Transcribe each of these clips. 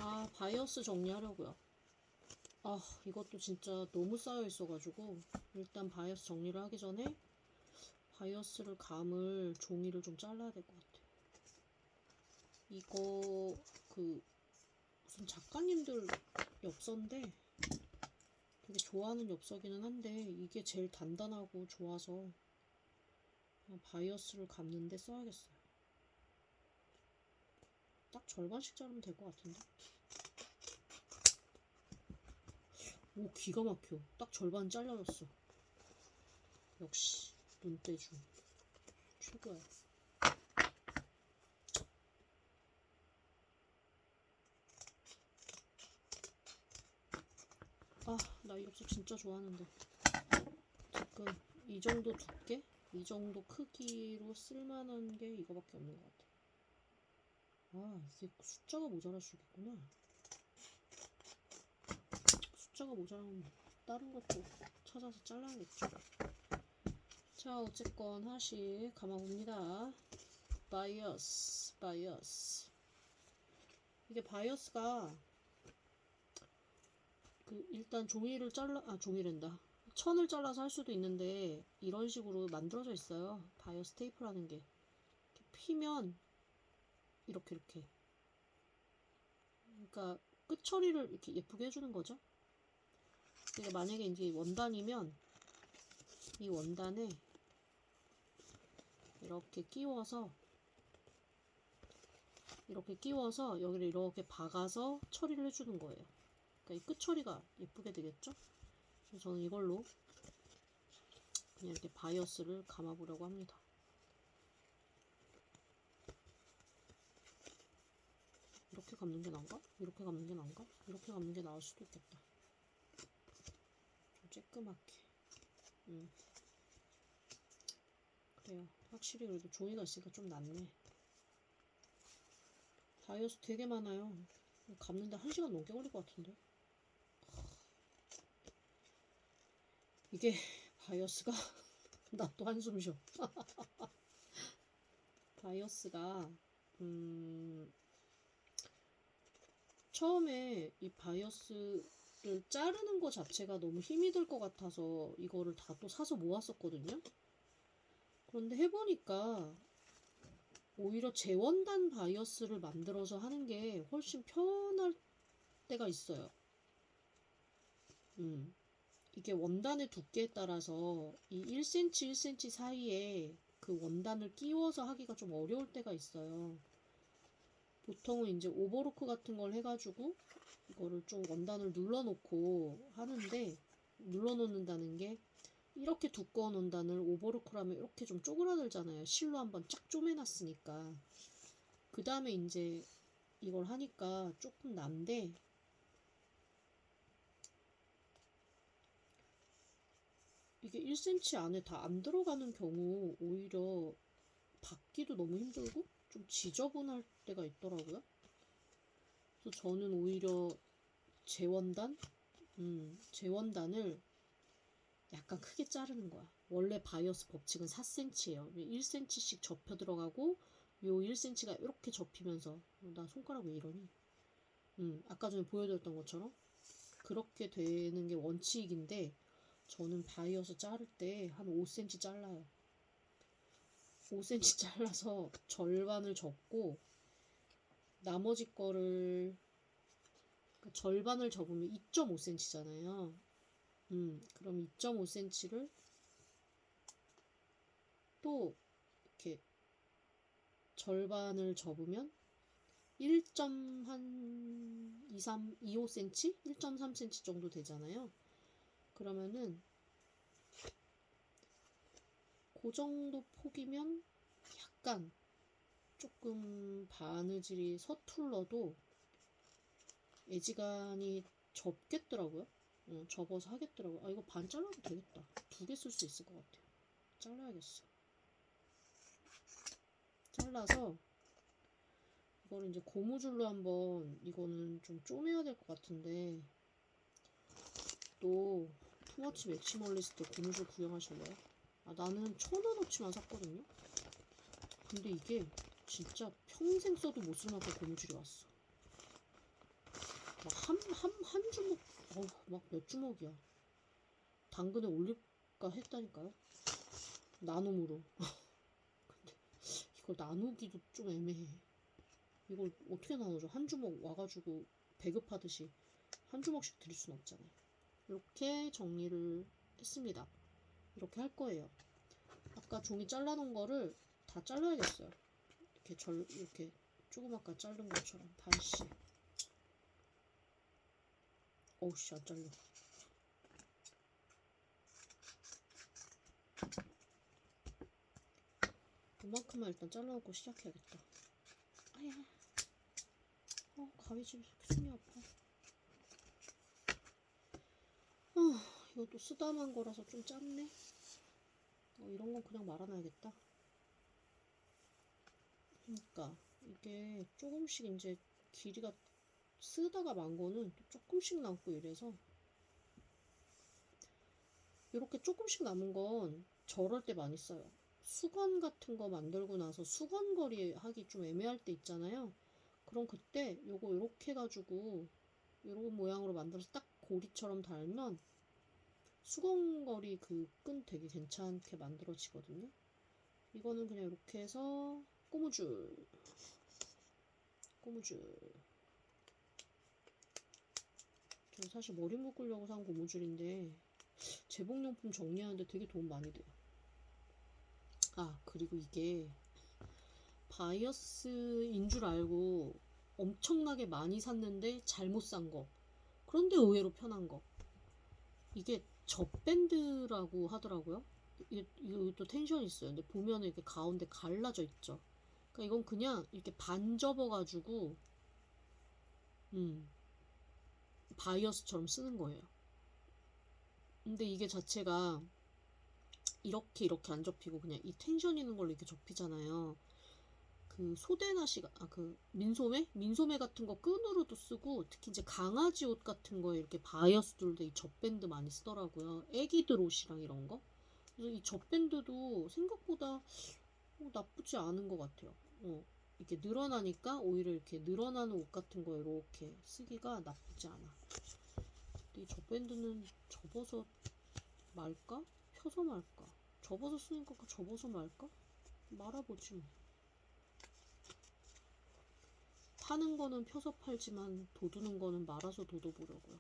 아, 바이어스 정리하려고요. 아, 이것도 진짜 너무 쌓여 있어가지고 일단 바이어스 정리를 하기 전에 바이어스를 감을 종이를 좀 잘라야 될 것 같아. 이거 그 무슨 작가님들 엽서인데 되게 좋아하는 엽서기는 한데 이게 제일 단단하고 좋아서 그냥 바이어스를 감는데 써야겠어요. 딱 절반씩 자르면 될 것 같은데. 오, 기가 막혀. 딱 절반 잘라졌어. 역시 눈대중 최고야. 아, 나 이 엽서 진짜 좋아하는데 지금 이 정도 두께? 이 정도 크기로 쓸만한 게 이거밖에 없는 것 같아. 아, 이게 숫자가 모자랄 수 있겠구나. 숫자가 모자라면 다른 것도 찾아서 잘라야겠죠. 자, 어쨌건 하나씩 감아봅니다. 바이어스. 이게 바이어스가 그 일단 종이란다. 천을 잘라서 할 수도 있는데 이런 식으로 만들어져 있어요. 바이어스 테이프라는 게. 이렇게 피면 이렇게. 그러니까 끝 처리를 이렇게 예쁘게 해주는 거죠. 그러니까 만약에 이제 원단이면 이 원단에 이렇게 끼워서 여기를 이렇게 박아서 처리를 해주는 거예요. 그러니까 이 끝 처리가 예쁘게 되겠죠? 그래서 저는 이걸로 그냥 이렇게 바이어스를 감아보려고 합니다. 이렇게 감는 게 나은가? 이렇게 감는 게 나은가? 이렇게 감는 게 나을 수도 있겠다. 좀 쬐끄맣게. 그래요. 확실히 그래도 종이가 있으니까 좀 낫네. 바이어스 되게 많아요. 감는데 1시간 넘게 걸릴 것 같은데. 이게 바이어스가 나 또 한숨 쉬어. 바이어스가 처음에 이 바이어스를 자르는 거 자체가 너무 힘이 들 것 같아서 이거를 다 또 사서 모았었거든요. 그런데 해보니까 오히려 재원단 바이어스를 만들어서 하는 게 훨씬 편할 때가 있어요. 이게 원단의 두께에 따라서 이 1cm, 1cm 사이에 그 원단을 끼워서 하기가 좀 어려울 때가 있어요. 보통은 이제 오버로크 같은 걸 해가지고 이거를 좀 원단을 눌러놓고 하는데, 눌러놓는다는 게 이렇게 두꺼운 원단을 오버로크라면 이렇게 좀 쪼그라들잖아요. 실로 한번 쫙 쪼매놨으니까. 그 다음에 이제 이걸 하니까 조금 난데, 이게 1cm 안에 다 안 들어가는 경우 오히려 받기도 너무 힘들고 좀 지저분할 때가 있더라고요. 그래서 저는 오히려 재원단을 약간 크게 자르는 거야. 원래 바이어스 법칙은 4cm예요. 1cm씩 접혀 들어가고 요 1cm가 이렇게 접히면서, 나 손가락 왜 이러니? 아까 전에 보여드렸던 것처럼 그렇게 되는 게 원칙인데 저는 바이어스 자를 때 한 5cm 잘라요. 5cm 잘라서 절반을 접고 나머지 거를, 그러니까 절반을 접으면 2.5cm잖아요. 그럼 2.5cm를 또 이렇게 절반을 접으면 1.25cm? 1.3cm 정도 되잖아요. 그러면은 그 정도 폭이면 약간 조금 바느질이 서툴러도 애지간히 접겠더라고요. 접어서 하겠더라고요. 아, 이거 반 잘라도 되겠다. 2개 쓸 수 있을 것 같아요. 잘라야겠어. 잘라서 이거를 이제 고무줄로 한번, 이거는 좀 쪼매야 될 것 같은데, 또 투머치 맥시멀리스트 고무줄 구경하실래요? 아, 나는 1,000원어치만 샀거든요. 근데 이게 진짜 평생 써도 못 쓸 만큼 고무줄이 왔어. 한 주먹, 막 몇 주먹이야. 당근에 올릴까 했다니까요. 나눔으로. 근데 이걸 나누기도 좀 애매해. 이걸 어떻게 나누죠? 한 주먹 와가지고 배급하듯이 한 주먹씩 드릴 순 없잖아요. 이렇게 정리를 했습니다. 이렇게 할 거예요. 아까 종이 잘라놓은 거를 다 잘라야겠어요. 이렇게 조그맣게 자른 것처럼 다시. 어우씨, 안 잘려. 이만큼만 일단 잘라놓고 시작해야겠다. 아야. 가위질 손이 아파. 이것도 쓰다만 거라서 좀 짧네. 이런 건 그냥 말아놔야겠다. 그러니까 이게 조금씩 이제 길이가 쓰다가 만 거는 조금씩 남고 이래서 이렇게 조금씩 남은 건 저럴 때 많이 써요. 수건 같은 거 만들고 나서 수건거리 하기 좀 애매할 때 있잖아요. 그럼 그때 요거 이렇게 해가지고 이런 모양으로 만들어서 딱 고리처럼 달면 수건거리 그 끈 되게 괜찮게 만들어지거든요. 이거는 그냥 이렇게 해서 고무줄 저 사실 머리 묶으려고 산 고무줄인데 제복용품 정리하는데 되게 도움 많이 돼요. 그리고 이게 바이어스인 줄 알고 엄청나게 많이 샀는데 잘못 산 거. 그런데 의외로 편한 거. 이게 젖밴드라고 하더라고요. 이것도 텐션이 있어요. 근데 보면은 이렇게 가운데 갈라져 있죠. 그러니까 이건 그냥 이렇게 반 접어가지고 바이어스처럼 쓰는 거예요. 근데 이게 자체가 이렇게 안 접히고 그냥 이 텐션 있는 걸로 이렇게 접히잖아요. 그 소대나시가 그 민소매 같은 거 끈으로도 쓰고 특히 이제 강아지 옷 같은 거에 이렇게 바이어스 둘 때 이 젖밴드 많이 쓰더라고요. 애기들 옷이랑 이런 거. 그래서 이 젖밴드도 생각보다 나쁘지 않은 것 같아요. 이렇게 늘어나니까 오히려 이렇게 늘어나는 옷 같은 거 이렇게 쓰기가 나쁘지 않아. 근데 이 젖밴드는 접어서 말까? 펴서 말까? 접어서 쓰니까 접어서 말까? 말아보지 뭐. 파는 거는 펴서 팔지만 도두는 거는 말아서 도둬보려고요.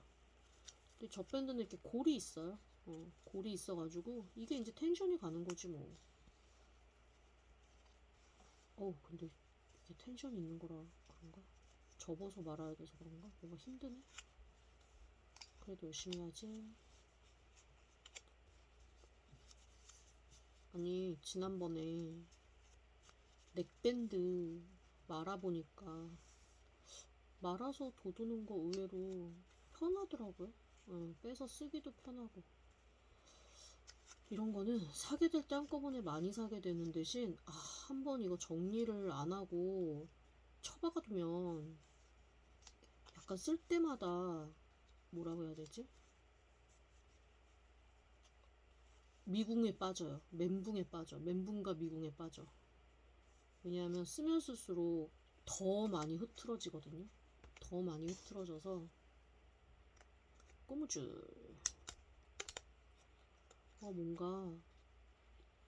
근데 젖밴드는 이렇게 골이 있어요. 골이 있어가지고 이게 이제 텐션이 가는 거지 뭐. 근데 이게 텐션이 있는 거라 그런가? 접어서 말아야 돼서 그런가? 뭔가 힘드네. 그래도 열심히 해야지. 아니 지난번에 넥밴드 말아보니까 말아서 도두는 거 의외로 편하더라고요. 빼서 쓰기도 편하고. 이런 거는 사게 될 때 한꺼번에 많이 사게 되는 대신 한번 이거 정리를 안 하고 처박아두면 약간 쓸 때마다 뭐라고 해야 되지? 미궁에 빠져요. 멘붕에 빠져. 멘붕과 미궁에 빠져. 왜냐하면 쓰면 쓸수록 더 많이 흐트러지거든요. 더 많이 흐트러져서 고무줄. 뭔가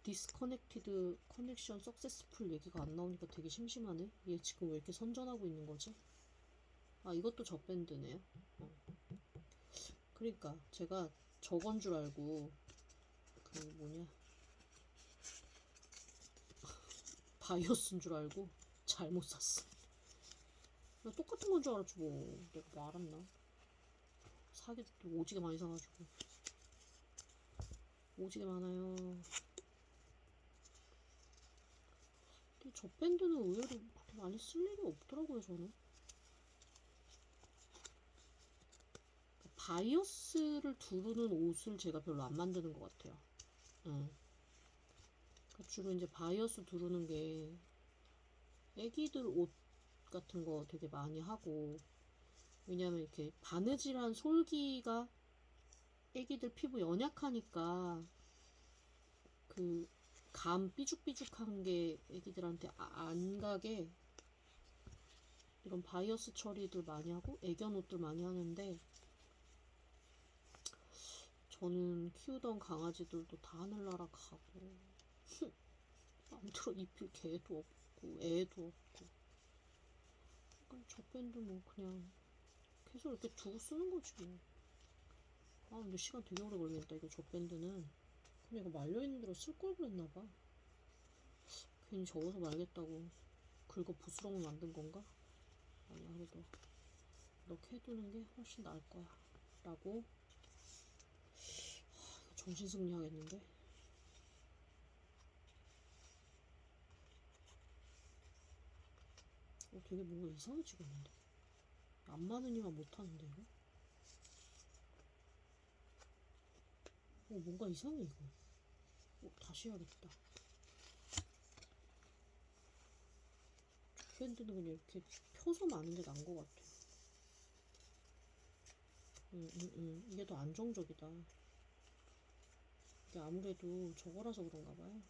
디스커넥티드 커넥션 석세스풀 얘기가 안 나오니까 되게 심심하네. 얘 지금 왜 이렇게 선전하고 있는 거지? 이것도 젖밴드네요. 그러니까 제가 저건 줄 알고 그 뭐냐 바이오스인 줄 알고 잘못 샀어. 똑같은 건 줄 알았지 뭐. 내가 뭐 알았나. 사게 오지게 많이 사가지고. 오지게 많아요. 근데 젖밴드는 의외로 그렇게 많이 쓸 일이 없더라고요 저는. 바이어스를 두르는 옷을 제가 별로 안 만드는 것 같아요. 주로 이제 바이어스 두르는 게 애기들 옷 같은 거 되게 많이 하고, 왜냐면 이렇게 바느질한 솔기가 애기들 피부 연약하니까 그 감 삐죽삐죽한 게 애기들한테 안 가게 이런 바이어스 처리들 많이 하고 애견 옷들 많이 하는데, 저는 키우던 강아지들도 다 하늘나라 가고 아무튼 입힐 개도 없고 애도 없고, 그러니까 젖밴드 뭐 그냥 계속 이렇게 두고 쓰는 거지 뭐. 아 근데 시간 되게 오래 걸리겠다 이거 젖밴드는. 그냥 이거 말려있는 대로 쓸 걸 그랬나봐. 괜히 접어서 말겠다고 긁어 부스럼을 만든 건가? 아니야, 그래도 이렇게 해두는 게 훨씬 나을 거야 라고. 이거 정신승리 하겠는데. 되게 뭔가 이상해지고 있는데. 안 많으니만 못하는데 이거? 뭔가 이상해 이거. 다시 해야겠다. 밴드는 그냥 이렇게 펴서 마는 게 나은 것 같아. 이게 더 안정적이다. 이게 아무래도 저거라서 그런가 봐요.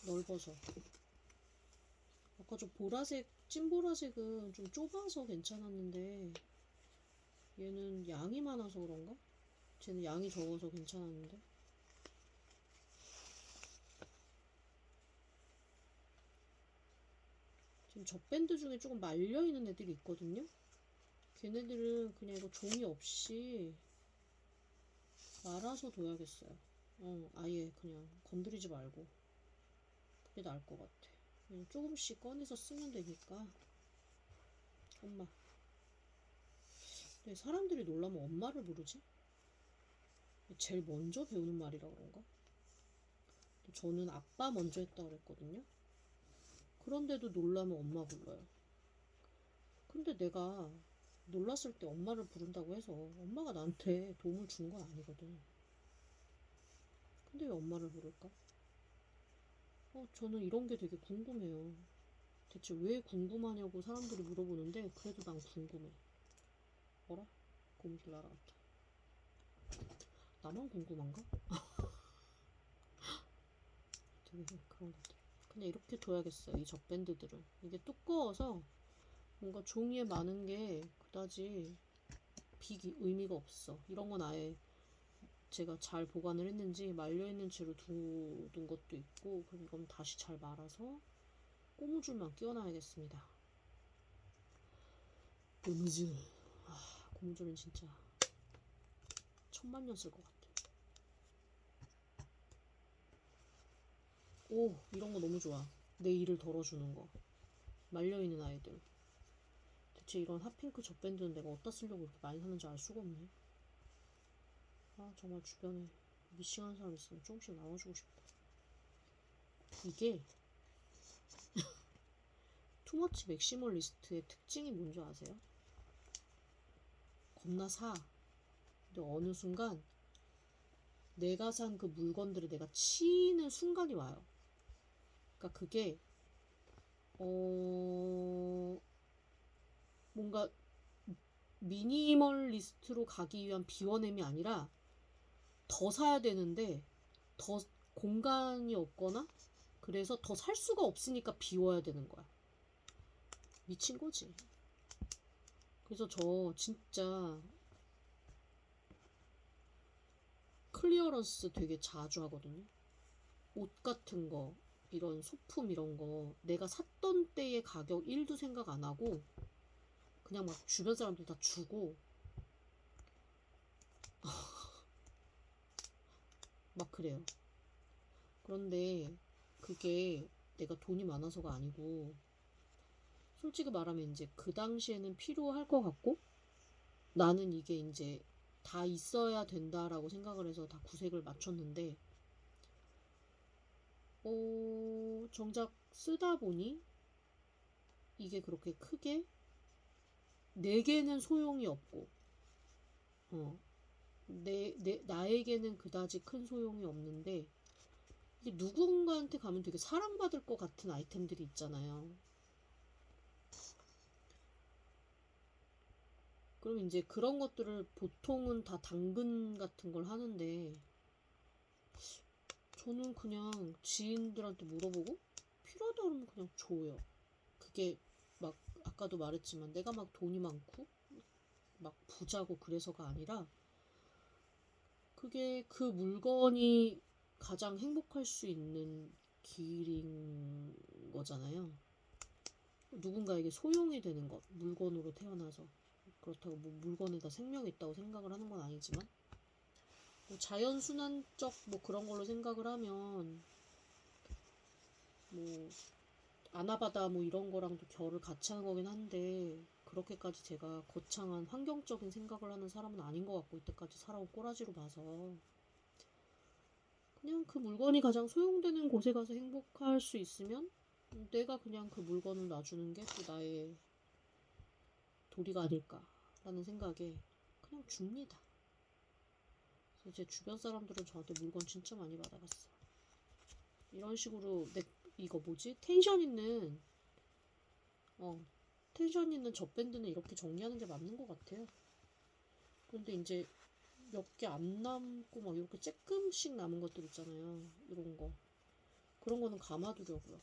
넓어서. 아까 저 보라색, 찐보라색은 좀 좁아서 괜찮았는데, 얘는 양이 많아서 그런가? 쟤는 양이 적어서 괜찮았는데. 지금 젖밴드 중에 조금 말려있는 애들이 있거든요? 걔네들은 그냥 이거 종이 없이 말아서 둬야겠어요. 아예 그냥 건드리지 말고. 그게 나을 것 같아. 그냥 조금씩 꺼내서 쓰면 되니까. 엄마. 근데 사람들이 놀라면 엄마를 부르지? 제일 먼저 배우는 말이라 그런가? 저는 아빠 먼저 했다 그랬거든요. 그런데도 놀라면 엄마 불러요. 근데 내가 놀랐을 때 엄마를 부른다고 해서 엄마가 나한테 도움을 주는 건 아니거든. 근데 왜 엄마를 부를까? 저는 이런 게 되게 궁금해요. 대체 왜 궁금하냐고 사람들이 물어보는데, 그래도 난 궁금해. 뭐라? 고무줄 날아갔다. 나만 궁금한가? 되게 그런 것 같아. 그냥 이렇게 둬야겠어요. 이 젖밴드들은. 이게 두꺼워서 뭔가 종이에 많은 게 그다지 의미가 없어. 이런 건 아예 제가 잘 보관을 했는지 말려있는 채로 두둔 것도 있고. 그럼 이건 다시 잘 말아서 고무줄만 끼워놔야겠습니다. 고무줄. 고무줄은 진짜 천만년 쓸 것 같아. 이런 거 너무 좋아. 내 일을 덜어주는 거. 말려있는 아이들. 대체 이런 핫핑크 젖밴드는 내가 어디다 쓰려고 이렇게 많이 사는지 알 수가 없네. 정말 주변에 미싱하는 사람 있으면 조금씩 나눠주고 싶다. 이게 투머치 맥시멀리스트의 특징이 뭔지 아세요? 겁나 사. 근데 어느 순간 내가 산 그 물건들을 내가 치는 순간이 와요. 그러니까 그게 뭔가 미니멀리스트로 가기 위한 비워냄이 아니라 더 사야 되는데 더 공간이 없거나 그래서 더 살 수가 없으니까 비워야 되는 거야. 미친 거지. 그래서 저 진짜 클리어런스 되게 자주 하거든요. 옷 같은 거, 이런 소품 이런 거 내가 샀던 때의 가격 1도 생각 안 하고 그냥 막 주변 사람들 다 주고 막 그래요. 그런데 그게 내가 돈이 많아서가 아니고, 솔직히 말하면 이제 그 당시에는 필요할 것 같고 나는 이게 이제 다 있어야 된다라고 생각을 해서 다 구색을 맞췄는데, 정작 쓰다 보니 이게 그렇게 크게 내게는 소용이 없고, 나에게는 그다지 큰 소용이 없는데, 이게 누군가한테 가면 되게 사랑받을 것 같은 아이템들이 있잖아요. 그럼 이제 그런 것들을 보통은 다 당근 같은 걸 하는데, 저는 그냥 지인들한테 물어보고 필요하다 그러면 그냥 줘요. 그게 막 아까도 말했지만 내가 막 돈이 많고 막 부자고 그래서가 아니라 그게 그 물건이 가장 행복할 수 있는 길인 거잖아요. 누군가에게 소용이 되는 것, 물건으로 태어나서. 그렇다고 뭐 물건에다 생명이 있다고 생각을 하는 건 아니지만 뭐 자연순환적 뭐 그런 걸로 생각을 하면 뭐 아나바다 뭐 이런 거랑도 결을 같이 하는 거긴 한데 그렇게까지 제가 거창한 환경적인 생각을 하는 사람은 아닌 것 같고 이때까지 살아온 꼬라지로 봐서 그냥 그 물건이 가장 소용되는 곳에 가서 행복할 수 있으면 내가 그냥 그 물건을 놔주는 게 또 나의 도리가 아닐까라는 생각에 그냥 줍니다. 그래서 제 주변 사람들은 저한테 물건 진짜 많이 받아갔어. 이런 식으로 이거 뭐지? 텐션 있는 젖밴드는 이렇게 정리하는 게 맞는 것 같아요. 그런데 이제 몇 개 안 남고 막 이렇게 쬐끔씩 남은 것들 있잖아요. 이런 거. 그런 거는 감아두려고요.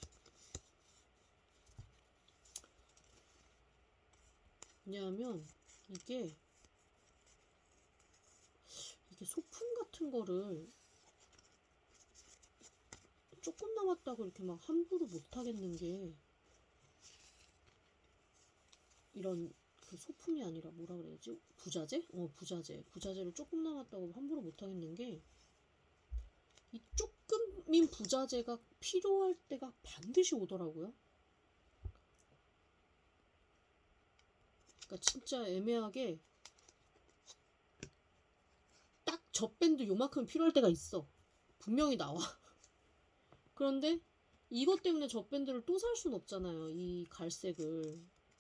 왜냐하면 이게 소품 같은 거를 조금 남았다고 이렇게 막 함부로 못 하겠는 게 이런 그 소품이 아니라 뭐라 그래야지? 부자재? 부자재를 조금 남았다고 함부로 못 하겠는 게 이 조금인 부자재가 필요할 때가 반드시 오더라고요. 그러니까 진짜 애매하게 딱 젖밴드 요만큼 필요할 때가 있어. 분명히 나와. 그런데 이것 때문에 젖밴드를 또 살 순 없잖아요. 이 갈색을.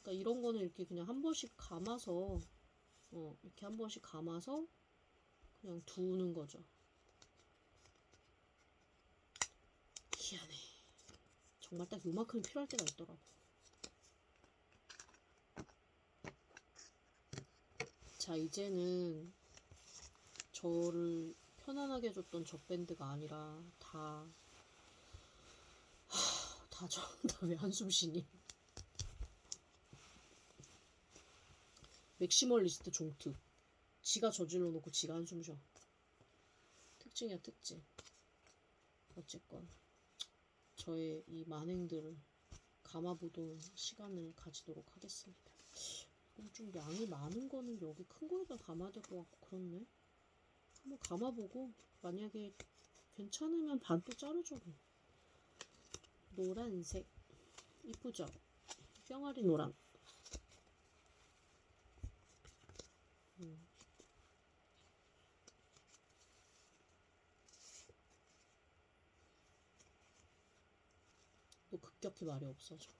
그러니까 이런 거는 이렇게 그냥 한 번씩 감아서 이렇게 한 번씩 감아서 그냥 두는 거죠. 희한해. 정말 딱 요만큼 필요할 때가 있더라고. 자, 이제는 저를 편안하게 해줬던 젖밴드가 아니라 다 왜 한숨 쉬니? 맥시멀리스트 종특. 지가 저질러 놓고 지가 한숨 쉬어. 특징이야, 특징. 어쨌건 저의 이 만행들을 감아보던 시간을 가지도록 하겠습니다. 이건 좀 양이 많은 거는 여기 큰 거에다 감아야 될 것 같고 그렇네. 한번 감아보고 만약에 괜찮으면 반 또 자르죠. 노란색 이쁘죠? 뿅아리 노랑. 또 급격히 말이 없어져.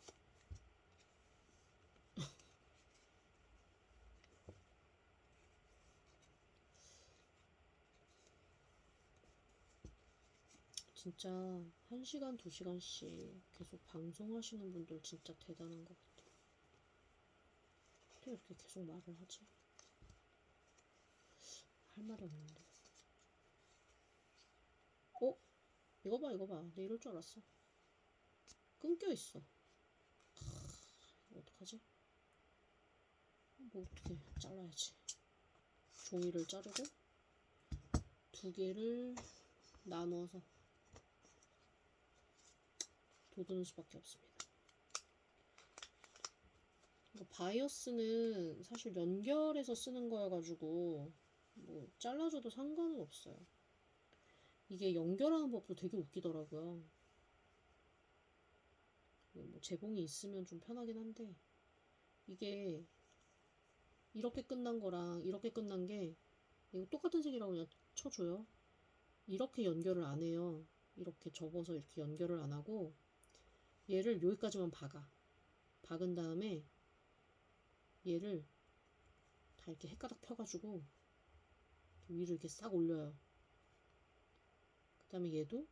진짜 1시간, 2시간씩 계속 방송하시는 분들 진짜 대단한 것 같아요. 어떻게 이렇게 계속 말을 하지? 할 말이 없는데. 이거 봐. 내 이럴 줄 알았어. 끊겨 있어. 어떡하지? 뭐 어떻게 잘라야지. 종이를 자르고 2개를 나눠서 돋우는 수밖에 없습니다. 이거 바이어스는 사실 연결해서 쓰는 거여가지고 뭐 잘라줘도 상관은 없어요. 이게 연결하는 법도 되게 웃기더라고요. 뭐 재봉이 있으면 좀 편하긴 한데 이게 이렇게 끝난 거랑 이렇게 끝난 게 이거 똑같은 색이라고 그냥 쳐줘요. 이렇게 연결을 안 해요. 이렇게 접어서 이렇게 연결을 안 하고 얘를 여기까지만 박은 다음에 얘를 다 이렇게 헷가닥 펴가지고 위로 이렇게 싹 올려요. 그 다음에 얘도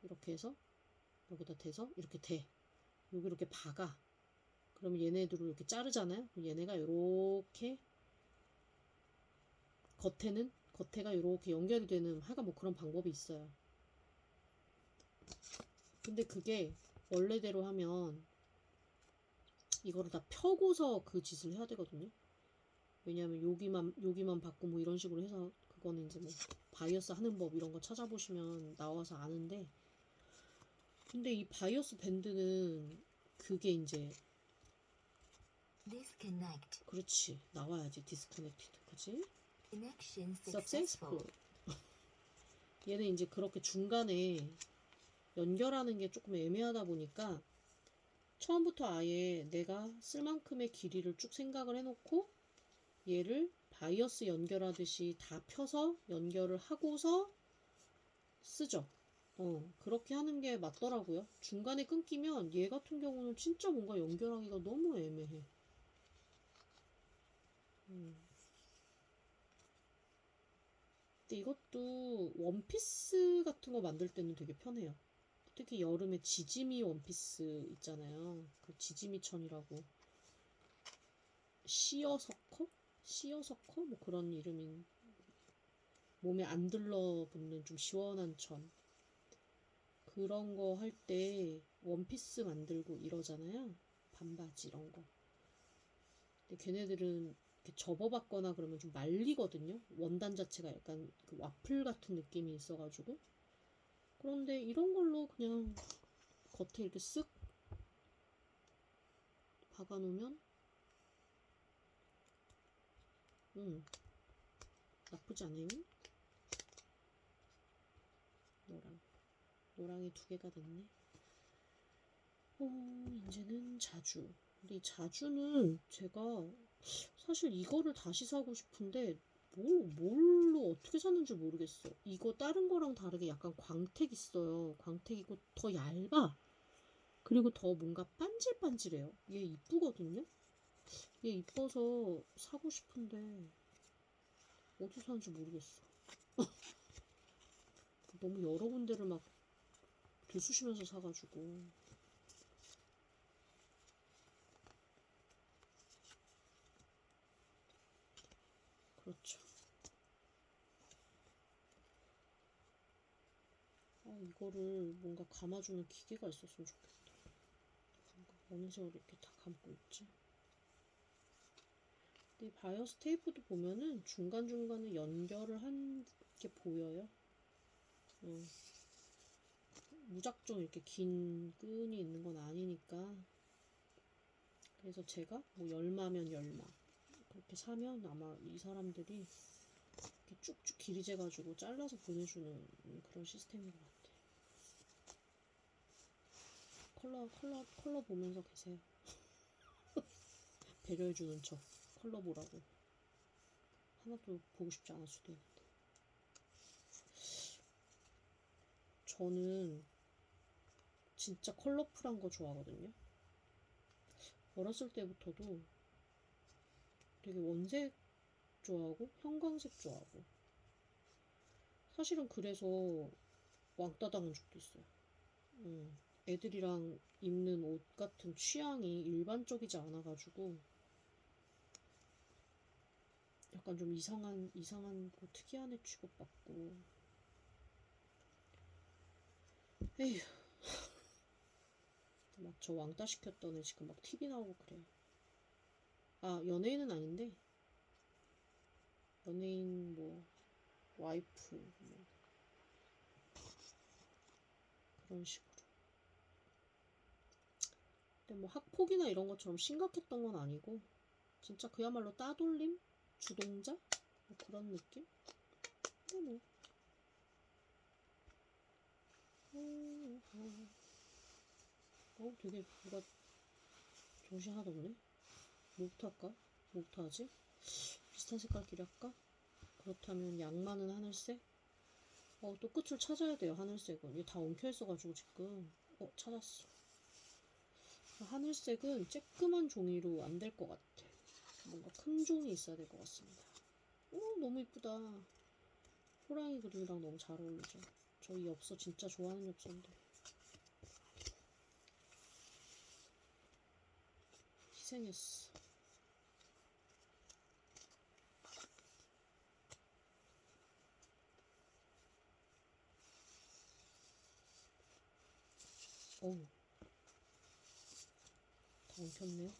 이렇게 해서 여기다 대서 이렇게 대. 여기 이렇게 박아. 그러면 얘네들을 이렇게 자르잖아요. 얘네가 이렇게 겉에가 이렇게 연결이 되는 하여간 뭐 그런 방법이 있어요. 근데 그게 원래대로 하면 이거를 다 펴고서 그 짓을 해야 되거든요. 왜냐하면 여기만 받고 뭐 이런 식으로 해서 그거는 이제 뭐 바이어스 하는 법 이런 거 찾아보시면 나와서 아는데, 근데 이 바이어스 밴드는 그게 이제 Disconnect. 그렇지 나와야지 디스커넥티드 그지? Connection successful. successful. 얘는 이제 그렇게 중간에 연결하는 게 조금 애매하다 보니까 처음부터 아예 내가 쓸 만큼의 길이를 쭉 생각을 해놓고 얘를 바이어스 연결하듯이 다 펴서 연결을 하고서 쓰죠. 그렇게 하는 게 맞더라고요. 중간에 끊기면 얘 같은 경우는 진짜 뭔가 연결하기가 너무 애매해. 근데 이것도 원피스 같은 거 만들 때는 되게 편해요. 특히 여름에 지지미 원피스 있잖아요. 그 지지미 천이라고. 시어서커? 시어서커? 뭐 그런 이름인, 몸에 안 들러붙는 좀 시원한 천. 그런 거 할 때 원피스 만들고 이러잖아요. 반바지 이런 거. 근데 걔네들은 이렇게 접어봤거나 그러면 좀 말리거든요. 원단 자체가 약간 그 와플 같은 느낌이 있어가지고. 그런데 이런 걸로 그냥 겉에 이렇게 쓱 박아놓으면 나쁘지 않아요. 노랑이 두 개가 됐네. 이제는 자주. 근데 이 자주는 제가 사실 이거를 다시 사고 싶은데 뭘로 어떻게 샀는지 모르겠어. 이거 다른 거랑 다르게 약간 광택 있어요. 광택이고 더 얇아. 그리고 더 뭔가 반질반질해요. 얘 이쁘거든요. 얘 이뻐서 사고 싶은데 어디서 사는지 모르겠어. 너무 여러 군데를 막 들쑤시면서 사가지고. 그렇죠. 이거를 뭔가 감아주는 기계가 있었으면 좋겠다. 어느 세월 이렇게 다 감고 있지? 근데 이 바이어스 테이프도 보면은 중간중간에 연결을 한 게 보여요. 무작정 이렇게 긴 끈이 있는 건 아니니까. 그래서 제가 뭐 열마면 열마 그렇게 사면 아마 이 사람들이 이렇게 쭉쭉 길이 재가지고 잘라서 보내주는 그런 시스템인 것 같아. 컬러 보면서 계세요. 배려해주는 척. 컬러 보라고. 하나도 보고 싶지 않을 수도 있는데. 저는 진짜 컬러풀한 거 좋아하거든요. 어렸을 때부터도 되게 원색 좋아하고 형광색 좋아하고, 사실은 그래서 왕따 당한 적도 있어요. 애들이랑 입는 옷 같은 취향이 일반적이지 않아가지고 약간 좀 이상한 거 특이한 애 취급받고. 에휴, 막 저 왕따 시켰던 애 지금 막 TV 나오고 그래. 연예인은 아닌데 연예인 뭐 와이프 뭐 그런 식으로. 근데 뭐 학폭이나 이런 것처럼 심각했던 건 아니고 진짜 그야말로 따돌림? 주동자? 뭐 그런 느낌? 근데 되게 누가 정신 하나도 없네. 뭐부터 할까? 뭐부터 하지? 비슷한 색깔끼리 할까? 그렇다면 양만은 하늘색? 또 끝을 찾아야 돼요. 하늘색은 이게 다 엉켜 있어가지고 지금. 찾았어. 하늘색은 쬐끄만 종이로 안 될 것 같아. 뭔가 큰 종이 있어야 될 것 같습니다. 너무 이쁘다. 호랑이 그림이랑 너무 잘 어울리죠. 저 이 엽서 진짜 좋아하는 엽서인데. 희생했어. 어우, 다 엉켰네.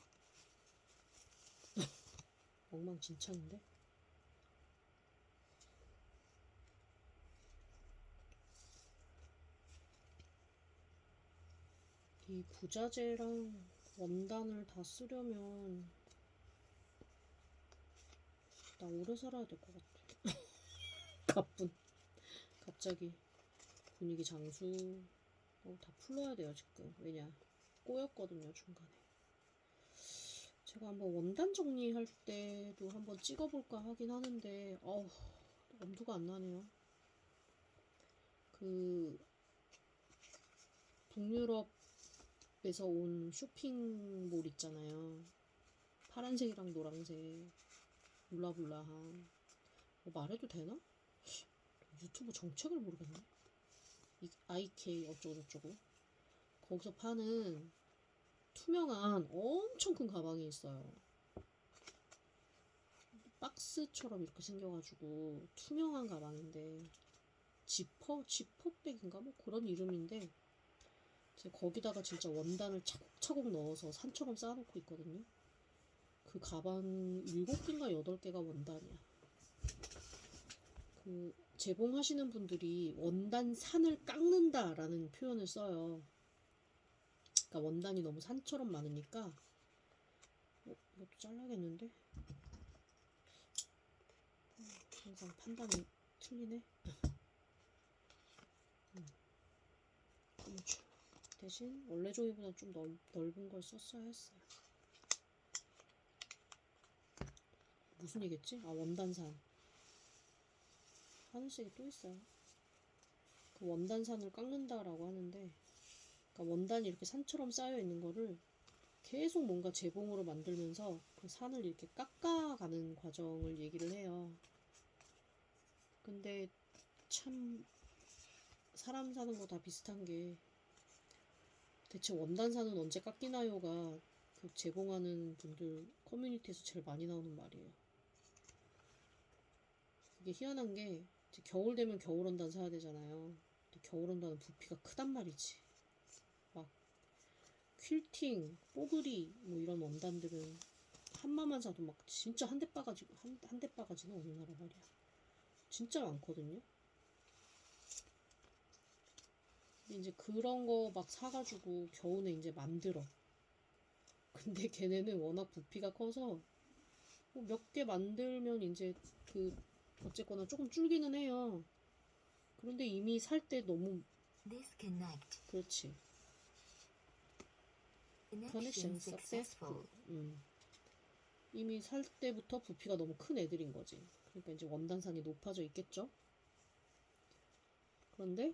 엉망진창인데? 이 부자재랑 원단을 다 쓰려면 나 오래 살아야 될 것 같아. 가뿐. 갑자기 분위기 장수. 다 풀러야 돼요 지금. 왜냐, 꼬였거든요 중간에. 제가 한번 원단 정리할 때도 한번 찍어볼까 하긴 하는데 엄두가 안 나네요. 그 북유럽에서 온 쇼핑몰 있잖아요. 파란색이랑 노란색 블라블라한. 말해도 되나? 유튜브 정책을 모르겠네. IK 어쩌고저쩌고. 거기서 파는 투명한 엄청 큰 가방이 있어요. 박스처럼 이렇게 생겨가지고 투명한 가방인데 지퍼백인가 뭐 그런 이름인데, 제가 거기다가 진짜 원단을 차곡차곡 넣어서 산처럼 쌓아놓고 있거든요. 그 가방 7개인가 8개가 원단이야. 그 재봉하시는 분들이 원단 산을 깎는다라는 표현을 써요. 그러니까 원단이 너무 산처럼 많으니까. 이것도 잘라야겠는데? 항상 판단이 틀리네. 대신 원래 종이보다 좀 넓은 걸 썼어야 했어요. 무슨 얘기했지? 원단산. 하늘색이 또 있어요. 그 원단산을 깎는다라고 하는데, 그러니까 원단이 이렇게 산처럼 쌓여 있는 거를 계속 뭔가 재봉으로 만들면서 그 산을 이렇게 깎아가는 과정을 얘기를 해요. 근데 참 사람 사는 거 다 비슷한 게, 대체 원단산은 언제 깎이나요가 그 재봉하는 분들 커뮤니티에서 제일 많이 나오는 말이에요. 이게 희한한 게, 이제 겨울 되면 겨울 원단 사야 되잖아요. 근데 겨울 원단은 부피가 크단 말이지. 막 퀼팅, 뽀글이 뭐 이런 원단들은 한마만 사도 막 진짜 한 대 바가지는 어느 나라 말이야. 진짜 많거든요. 근데 이제 그런 거 막 사가지고 겨우내 이제 만들어. 근데 걔네는 워낙 부피가 커서 몇 개 만들면 이제 그 어쨌거나 조금 줄기는 해요. 그런데 이미 살 때 너무 그렇지. Connection successful. 이미 살 때부터 부피가 너무 큰 애들인 거지. 그러니까 이제 원단산이 높아져 있겠죠. 그런데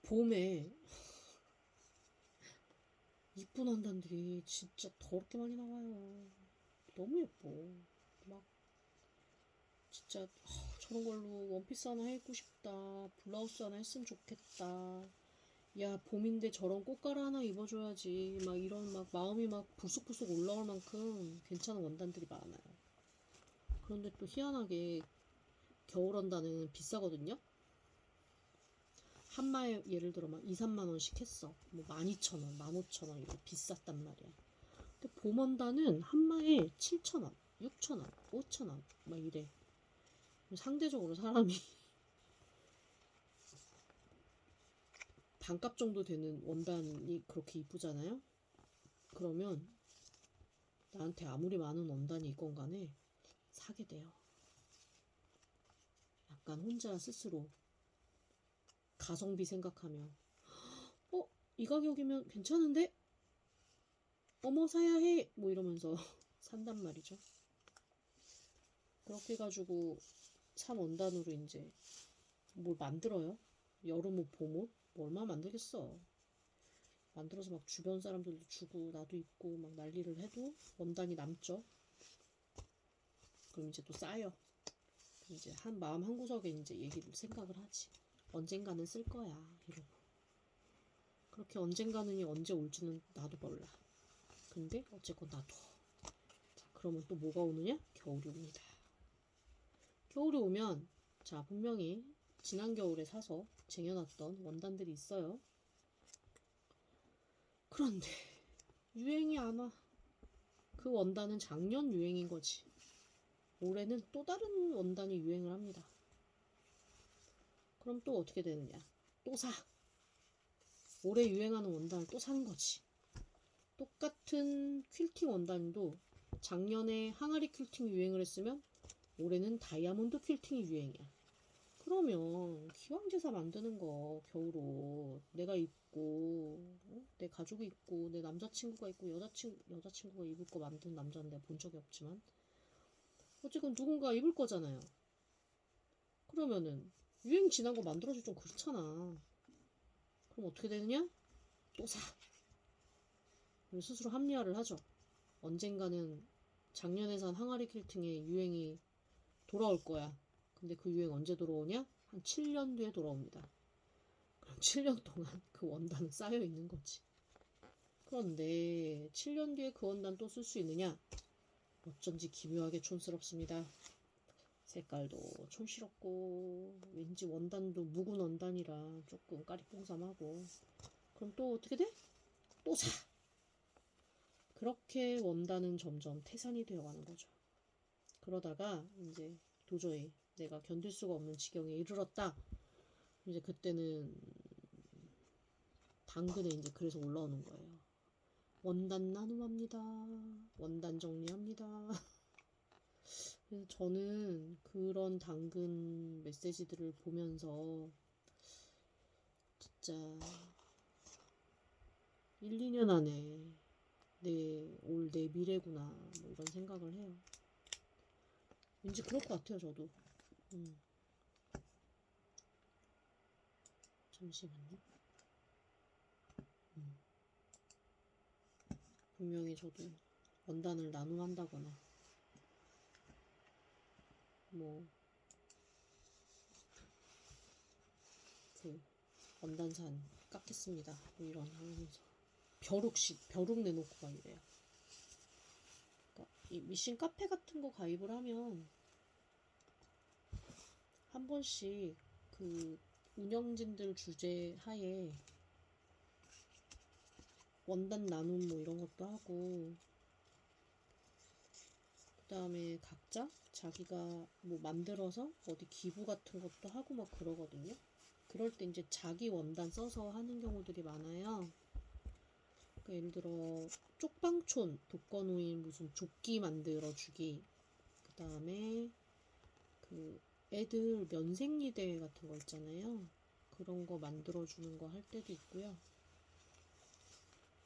봄에 이쁜 원단들이 진짜 더럽게 많이 나와요. 너무 예뻐. 막 진짜 저런 걸로 원피스 하나 해입고 싶다. 블라우스 하나 했으면 좋겠다. 야, 봄인데 저런 꽃가루 하나 입어줘야지. 막 이런 막 마음이 막 불쑥불쑥 올라올 만큼 괜찮은 원단들이 많아요. 그런데 또 희한하게 겨울 원단은 비싸거든요. 한마에 예를 들어 막 2, 3만 원씩 했어. 뭐 12,000원, 15,000원 이렇게 비쌌단 말이야. 근데 봄 원단은 한마에 7,000원, 6,000원, 5,000원 막 이래. 상대적으로 사람이 반값 정도 되는 원단이 그렇게 이쁘잖아요. 그러면 나한테 아무리 많은 원단이 있건 간에 사게 돼요. 약간 혼자 스스로 가성비 생각하며 이 가격이면 괜찮은데? 어머 사야 해! 뭐 이러면서 산단 말이죠. 그렇게 해가지고 산 원단으로 이제 뭘 만들어요. 여름옷, 봄옷? 뭐 얼마 만들겠어. 만들어서 막 주변 사람들도 주고 나도 입고 막 난리를 해도 원단이 남죠. 그럼 이제 또 쌓여. 이제 한 마음 한구석에 이제 얘기를 생각을 하지. 언젠가는 쓸 거야 이러고. 그렇게 언젠가는이 언제 올지는 나도 몰라. 근데 어쨌건 나도. 자, 그러면 또 뭐가 오느냐? 겨울이 옵니다. 겨울이 오면 자 분명히 지난 겨울에 사서 쟁여놨던 원단들이 있어요. 그런데 유행이 안 와. 그 원단은 작년 유행인 거지. 올해는 또 다른 원단이 유행을 합니다. 그럼 또 어떻게 되느냐? 또 사. 올해 유행하는 원단을 또 사는 거지. 똑같은 퀼팅 원단도 작년에 항아리 퀼팅 유행을 했으면 올해는 다이아몬드 퀼팅이 유행이야. 그러면 기왕제사 만드는 거 겨울옷 내가 입고 내 가족이 입고 내 남자친구가 입고 여자친구가 입을 거 만드는 남자는 내가 본 적이 없지만 어쨌건 누군가 입을 거잖아요. 그러면은 유행 지난 거 만들어주기 좀 그렇잖아. 그럼 어떻게 되느냐? 또 사. 스스로 합리화를 하죠. 언젠가는 작년에 산 항아리 퀼팅의 유행이 돌아올 거야. 근데 그 유행 언제 돌아오냐? 한 7년 뒤에 돌아옵니다. 그럼 7년 동안 그 원단은 쌓여 있는 거지. 그런데 7년 뒤에 그 원단 또 쓸 수 있느냐? 어쩐지 기묘하게 촌스럽습니다. 색깔도 촌스럽고 왠지 원단도 묵은 원단이라 조금 까리뽕삼하고. 그럼 또 어떻게 돼? 또 사! 그렇게 원단은 점점 태산이 되어가는 거죠. 그러다가 이제 도저히 내가 견딜 수가 없는 지경에 이르렀다. 이제 그때는 당근에 이제 그래서 올라오는 거예요. 원단 나눔합니다. 원단 정리합니다. 그래서 저는 그런 당근 메시지들을 보면서 진짜 1, 2년 안에 내 미래구나 뭐 이런 생각을 해요. 왠지 그럴 것 같아요, 저도. 잠시만요. 분명히 저도 원단을 나눔한다거나 뭐 그 원단산 깎겠습니다 뭐 이런 하면서 벼룩 내놓고 막 이래요. 그러니까 이 미신 카페 같은 거 가입을 하면 한 번씩 그 운영진들 주제 하에 원단 나눔 뭐 이런 것도 하고, 그 다음에 각자 자기가 뭐 만들어서 어디 기부 같은 것도 하고 막 그러거든요. 그럴 때 이제 자기 원단 써서 하는 경우들이 많아요. 그러니까 예를 들어 쪽방촌 독거노인 무슨 조끼 만들어 주기, 그 다음에 그 애들 면생리 대회 같은 거 있잖아요. 그런 거 만들어 주는 거 할 때도 있고요.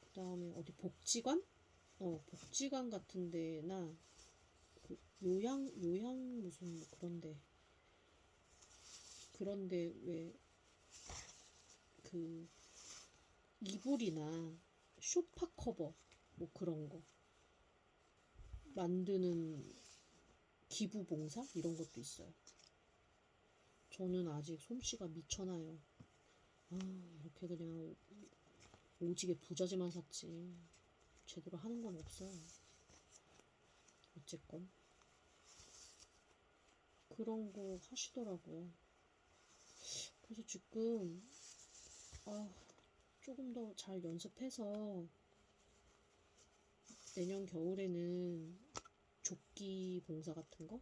그 다음에 어디 복지관? 복지관 같은 데나 그 요양 무슨 뭐 그런데 왜 그 이불이나 쇼파 커버 뭐 그런 거 만드는 기부 봉사 이런 것도 있어요. 저는 아직 솜씨가 미쳐나요. 이렇게 그냥 오지게 부자재만 샀지 제대로 하는 건 없어요. 어쨌건 그런 거 하시더라고요. 그래서 지금 조금 더 잘 연습해서 내년 겨울에는 조끼 봉사 같은 거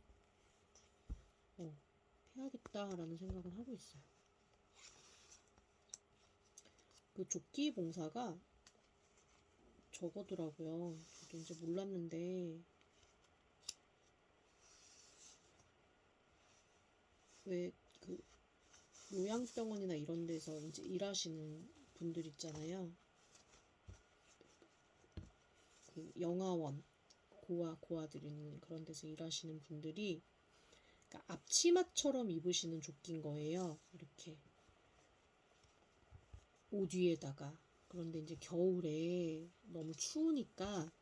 해야겠다라는 생각은 하고 있어요. 그 조끼 봉사가 저거더라고요. 저도 이제 몰랐는데 왜 그 요양병원이나 이런 데서 이제 일하시는 분들 있잖아요. 그 영아원 고아들 있는 그런 데서 일하시는 분들이 그러니까 앞치마처럼 입으시는 조끼인 거예요. 이렇게 옷 위에다가. 그런데 이제 겨울에 너무 추우니까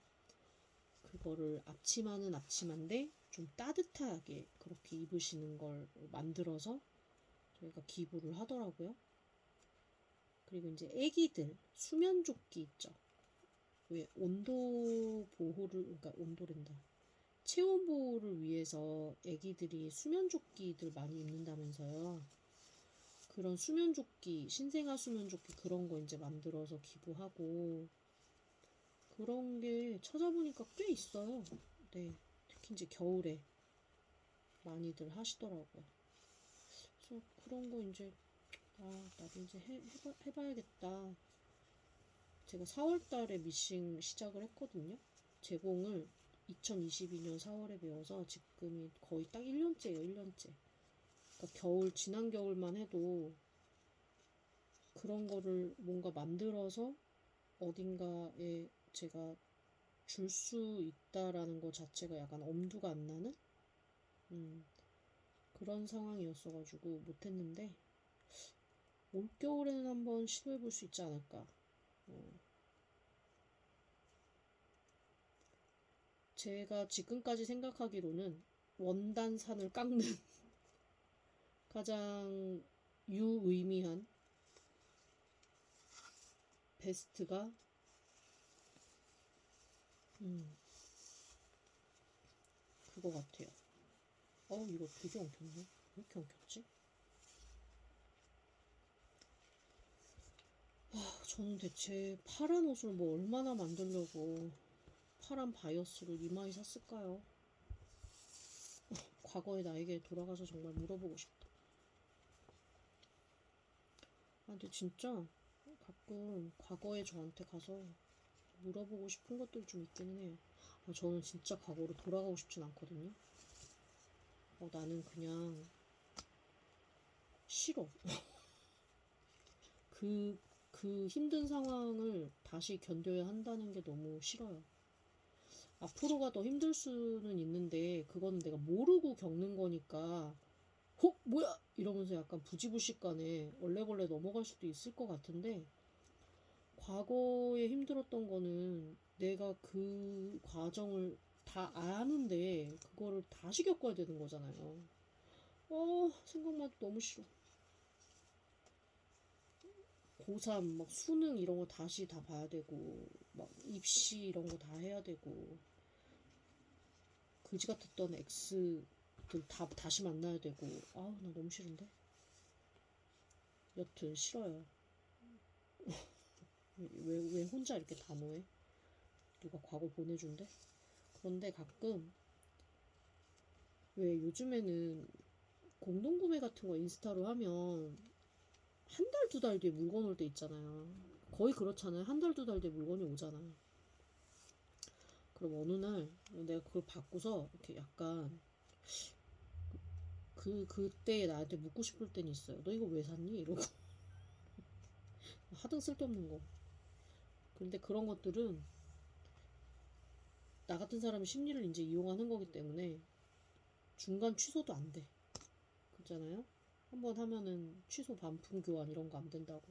그거를 앞치마는 앞치마인데 좀 따뜻하게 그렇게 입으시는 걸 만들어서 저희가 기부를 하더라고요. 그리고 이제 애기들 수면 조끼 있죠. 왜 온도 보호를, 그러니까 온도랜다. 체온 보호를 위해서 애기들이 수면 조끼들 많이 입는다면서요. 그런 수면조끼, 신생아 수면조끼 그런 거 이제 만들어서 기부하고 그런 게 찾아보니까 꽤 있어요. 네, 특히 이제 겨울에 많이들 하시더라고요. 그래서 그런 거 이제 나도 이제 해봐야겠다. 제가 4월 달에 미싱 시작을 했거든요. 제공을 2022년 4월에 배워서 지금이 거의 딱 1년째예요, 1년째. 그러니까 지난 겨울만 해도 그런 거를 뭔가 만들어서 어딘가에 제가 줄 수 있다라는 것 자체가 약간 엄두가 안 나는 그런 상황이었어가지고 못했는데 올겨울에는 한번 시도해볼 수 있지 않을까. 제가 지금까지 생각하기로는 원단산을 깎는 가장 유의미한 베스트가 그거 같아요. 이거 되게 엉켰네. 왜 이렇게 엉켰지? 저는 대체 파란 옷을 뭐 얼마나 만들려고 파란 바이어스를 이마에 샀을까요? 과거의 나에게 돌아가서 정말 물어보고 싶다. 근데 진짜 가끔 과거의 저한테 가서 물어보고 싶은 것들이 좀 있기는 해요. 저는 진짜 과거로 돌아가고 싶진 않거든요. 나는 그냥 싫어. 그 힘든 상황을 다시 견뎌야 한다는 게 너무 싫어요. 앞으로가 더 힘들 수는 있는데 그거는 내가 모르고 겪는 거니까 뭐야 이러면서 약간 부지불식간에 얼레벌레 넘어갈 수도 있을 것 같은데 과거에 힘들었던 거는 내가 그 과정을 다 아는데 그거를 다시 겪어야 되는 거잖아요. 생각만 해도 너무 싫어. 고3 막 수능 이런 거 다시 다 봐야 되고 막 입시 이런 거 다 해야 되고 그지 같았던 X들 다 다시 만나야 되고 나 너무 싫은데. 여튼 싫어요. 왜 혼자 이렇게 단호해? 누가 과거 보내준대? 그런데 가끔 왜 요즘에는 공동구매 같은 거 인스타로 하면 한 달, 두 달 뒤에 물건 올 때 있잖아요. 거의 그렇잖아요. 한 달, 두 달 뒤에 물건이 오잖아. 그럼 어느 날 내가 그걸 받고서 이렇게 약간 그때 나한테 묻고 싶을 때는 있어요. 너 이거 왜 샀니? 이러고 하등 쓸데없는 거. 근데 그런 것들은 나 같은 사람의 심리를 이제 이용하는 거기 때문에 중간 취소도 안 돼. 그렇잖아요? 한번 하면은 취소 반품 교환 이런 거 안 된다고.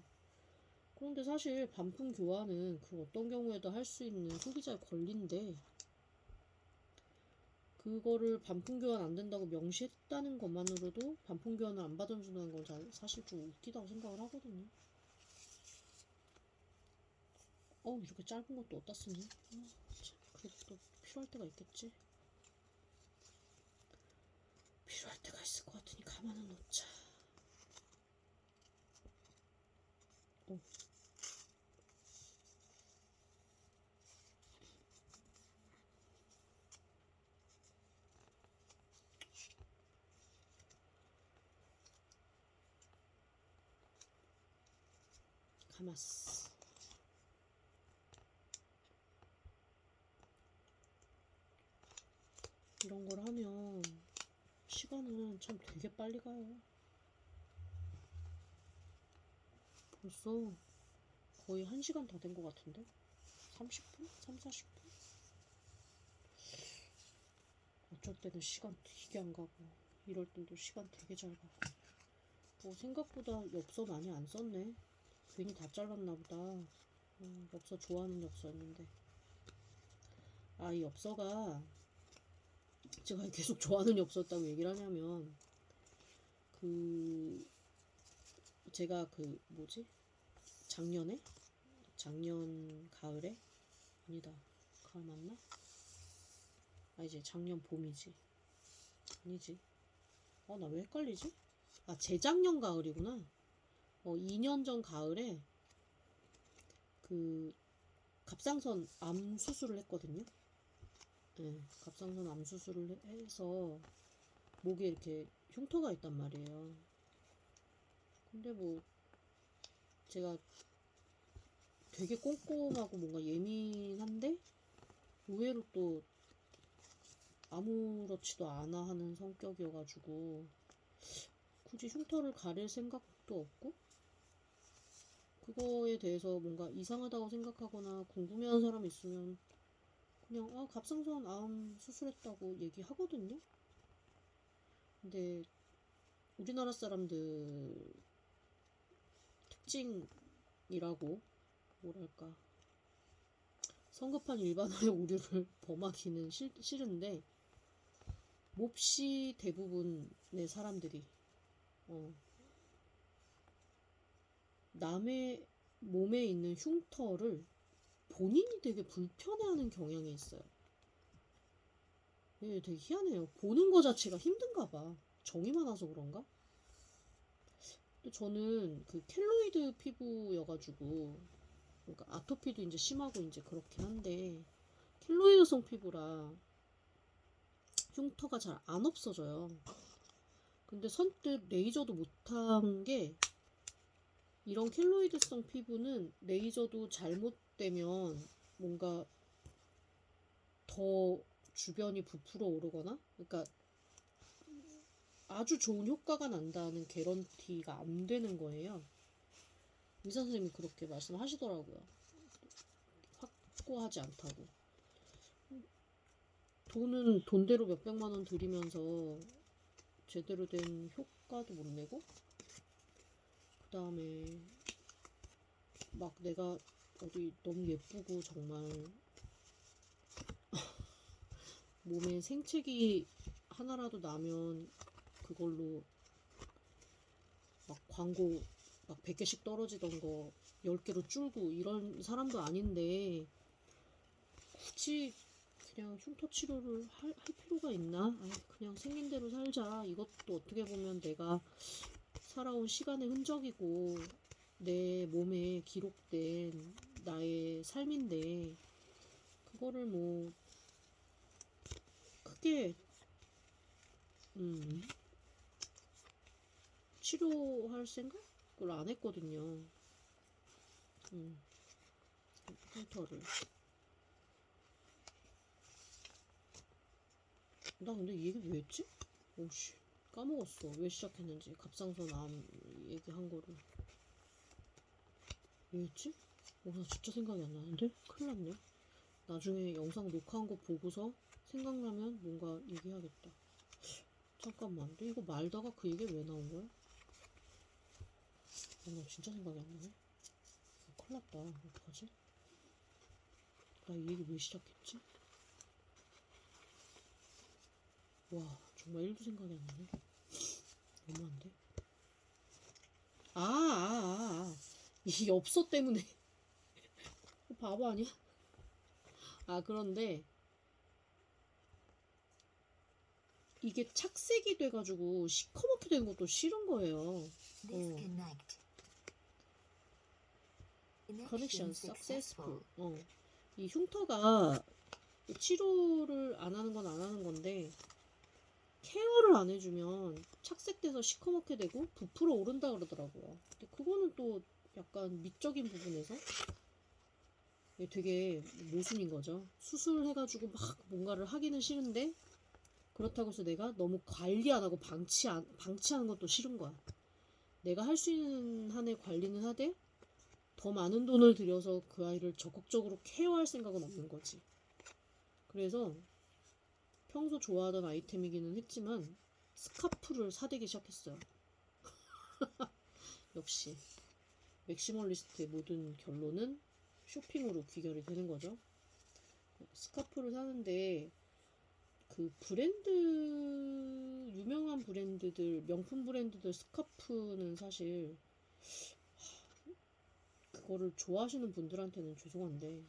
그런데 사실 반품 교환은 그 어떤 경우에도 할 수 있는 소비자의 권리인데 그거를 반품 교환 안 된다고 명시했다는 것만으로도 반품 교환을 안 받아준다는 건 사실 좀 웃기다고 생각을 하거든요. 이렇게 짧은 것도 어디다 쓰니? 그래도 또 필요할 때가 있겠지. 필요할 때가 있을 것 같으니 가만은 놓자. 가마스. 이런 걸 하면 시간은 참 되게 빨리 가요. 벌써 거의 1시간 다 된 것 같은데? 30분? 3, 40분? 어쩔 때는 시간 되게 안 가고 이럴 때도 시간 되게 잘 가고 생각보다 엽서 많이 안 썼네. 괜히 다 잘랐나 보다. 엽서 좋아하는 엽서였는데 이 엽서가 제가 계속 좋아하는 엽서였다고 얘기를 하냐면 제가 작년 가을에 아니다 가을 맞나? 이제 작년 봄이지. 아니지. 나 왜 헷갈리지? 재작년 가을이구나. 2년 전 가을에 그 갑상선 암 수술을 했거든요. 네, 갑상선 암 수술을 해서 목에 이렇게 흉터가 있단 말이에요. 근데 뭐 제가 되게 꼼꼼하고 뭔가 예민한데 의외로 또 아무렇지도 않아 하는 성격이어가지고 굳이 흉터를 가릴 생각도 없고 그거에 대해서 뭔가 이상하다고 생각하거나 궁금해하는 사람 있으면 그냥 갑상선 암 수술했다고 얘기하거든요. 근데 우리나라 사람들 특징이라고 뭐랄까 성급한 일반화의 오류를 범하기는 싫은데 몹시 대부분의 사람들이 남의 몸에 있는 흉터를 본인이 되게 불편해하는 경향이 있어요. 네, 되게 희한해요. 보는 거 자체가 힘든가 봐. 정이 많아서 그런가? 근데 저는 그 켈로이드 피부여가지고 그러니까 아토피도 이제 심하고 이제 그렇긴 한데 켈로이드성 피부라 흉터가 잘 안 없어져요. 근데 선뜻 레이저도 못한 게 이런 켈로이드성 피부는 레이저도 잘못되면 뭔가 더 주변이 부풀어 오르거나 그러니까 아주 좋은 효과가 난다는 개런티가 안 되는 거예요. 의사 선생님이 그렇게 말씀하시더라고요. 확고하지 않다고. 돈은 돈대로 몇백만 원 들이면서 제대로 된 효과도 못 내고 그 다음에 막 내가 어디 너무 예쁘고 정말 몸에 생채기 하나라도 나면 그걸로 막 광고 막 100개씩 떨어지던 거 10개로 줄고 이런 사람도 아닌데 굳이 그냥 흉터 치료를 할 필요가 있나? 그냥 생긴 대로 살자. 이것도 어떻게 보면 내가 살아온 시간의 흔적이고 내 몸에 기록된 나의 삶인데 그거를 뭐 크게 치료할 생각을 안 했거든요. 흉터를. 나 근데 이 얘기 왜 했지? 오씨 까먹었어. 왜 시작했는지. 갑상선 암 얘기한 거를 왜 했지? 나 진짜 생각이 안 나는데? 큰일 났네. 나중에 영상 녹화한 거 보고서 생각나면 뭔가 얘기하겠다. 잠깐만. 근데 이거 말다가 그 얘기 왜 나온 거야? 나 진짜 생각이 안 나네. 큰일 났다. 어떡하지? 나 이 얘기 왜 시작했지? 와, 정말 1도 생각이 안 나네. 너무한데? 이 엽서 때문에. 바보 아니야? 그런데 이게 착색이 돼가지고 시커멓게 되는 것도 싫은 거예요. Connection successful. 이 흉터가 치료를 안 하는 건 안 하는 건데 케어를 안 해주면 착색돼서 시커멓게 되고 부풀어 오른다 그러더라고요. 근데 그거는 또 약간 미적인 부분에서 되게 모순인 거죠. 수술해가지고 막 뭔가를 하기는 싫은데 그렇다고 해서 내가 너무 관리 안 하고 방치하는 것도 싫은 거야. 내가 할 수 있는 한의 관리는 하되 더 많은 돈을 들여서 그 아이를 적극적으로 케어할 생각은 없는 거지. 그래서 평소 좋아하던 아이템이기는 했지만 스카프를 사대기 시작했어요. 역시 맥시멀리스트의 모든 결론은 쇼핑으로 귀결이 되는 거죠. 스카프를 사는데 그 브랜드 유명한 브랜드들 명품 브랜드들 스카프는 사실 그거를 좋아하시는 분들한테는 죄송한데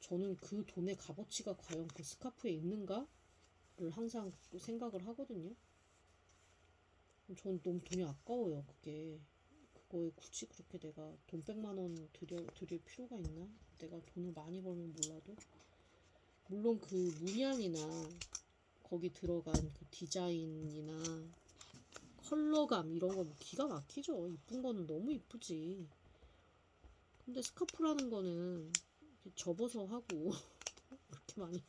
저는 그 돈의 값어치가 과연 그 스카프에 있는가를 항상 생각을 하거든요. 전 너무 돈이 아까워요. 거에 굳이 그렇게 내가 돈 100만 원 드릴 필요가 있나? 내가 돈을 많이 벌면 몰라도. 물론 그 문양이나 거기 들어간 그 디자인이나 컬러감 이런 거 뭐 기가 막히죠. 이쁜 거는 너무 이쁘지. 근데 스카프라는 거는 접어서 하고 그렇게 많이